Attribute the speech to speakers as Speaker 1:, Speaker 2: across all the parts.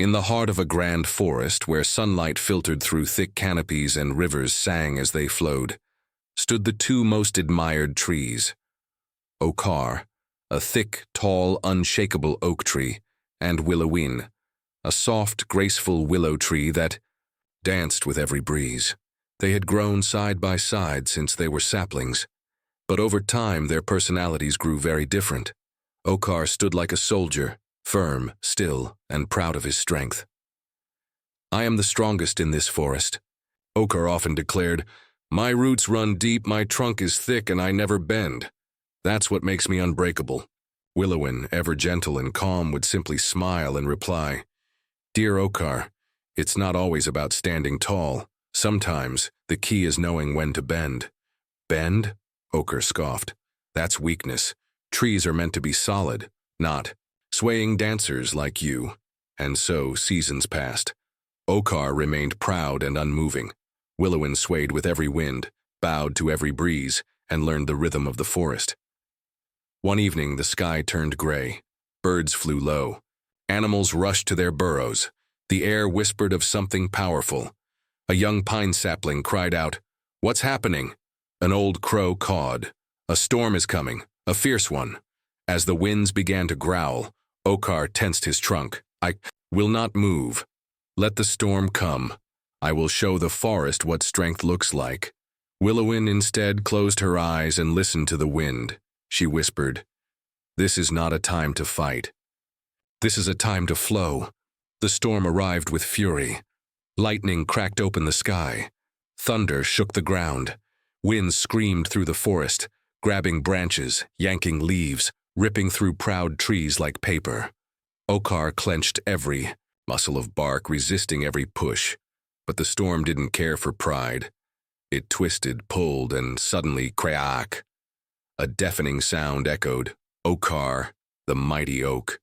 Speaker 1: In the heart of a grand forest where sunlight filtered through thick canopies and rivers sang as they flowed, stood the two most admired trees. Okar, a thick, tall, unshakable oak tree, and Willowin, a soft, graceful willow tree that danced with every breeze. They had grown side by side since they were saplings, but over time their personalities grew very different. Okar stood like a soldier, firm, still, and proud of his strength. "I am the strongest in this forest," Okar often declared. "My roots run deep, my trunk is thick, and I never bend. That's what makes me unbreakable." Willowin, ever gentle and calm, would simply smile and reply, "Dear Okar, it's not always about standing tall. Sometimes the key is knowing when to bend." "Bend?" Okar scoffed. "That's weakness. Trees are meant to be solid, not swaying dancers like you." And so seasons passed. Okar remained proud and unmoving. Willowin swayed with every wind, bowed to every breeze, and learned the rhythm of the forest. One evening the sky turned gray. Birds flew low. Animals rushed to their burrows. The air whispered of something powerful. A young pine sapling cried out, "What's happening?" An old crow cawed, "A storm is coming, a fierce one." As the winds began to growl, Okar tensed his trunk. "I will not move. Let the storm come. I will show the forest what strength looks like." Willowin instead closed her eyes and listened to the wind. She whispered, "This is not a time to fight. This is a time to flow." The storm arrived with fury. Lightning cracked open the sky. Thunder shook the ground. Winds screamed through the forest, grabbing branches, yanking leaves, ripping through proud trees like paper. Okar clenched every muscle of bark, resisting every push. But the storm didn't care for pride. It twisted, pulled, and suddenly crack. A deafening sound echoed. Okar, the mighty oak,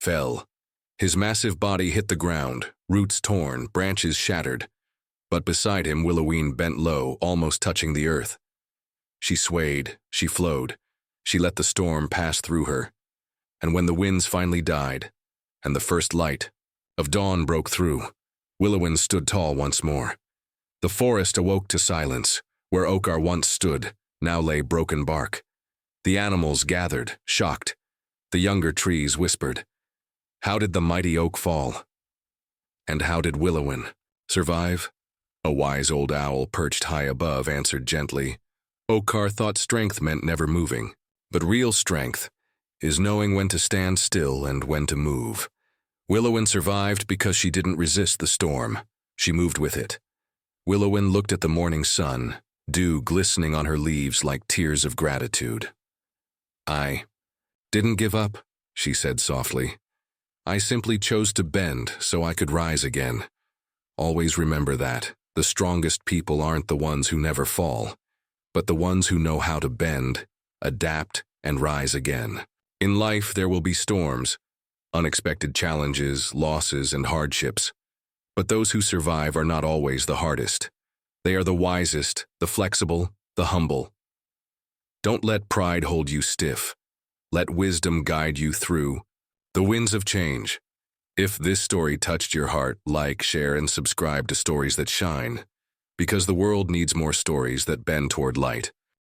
Speaker 1: fell. His massive body hit the ground, roots torn, branches shattered. But beside him, Willowin bent low, almost touching the earth. She swayed, she flowed, she let the storm pass through her. And when the winds finally died, and the first light of dawn broke through, Willowin stood tall once more. The forest awoke to silence. Where Okar once stood, now lay broken bark. The animals gathered, shocked. The younger trees whispered, "How did the mighty oak fall? And how did Willowin survive?" A wise old owl perched high above answered gently, "Okar thought strength meant never moving, but real strength is knowing when to stand still and when to move." Willowin survived because she didn't resist the storm. She moved with it. Willowin looked at the morning sun, dew glistening on her leaves like tears of gratitude. "I didn't give up," she said softly. "I simply chose to bend so I could rise again. Always remember that. The strongest people aren't the ones who never fall, but the ones who know how to bend, adapt, and rise again." In life there will be storms, unexpected challenges, losses, and hardships. But those who survive are not always the hardest. They are the wisest, the flexible, the humble. Don't let pride hold you stiff. Let wisdom guide you through the winds of change. If this story touched your heart, like, share, and subscribe to Stories That Shine, because the world needs more stories that bend toward light.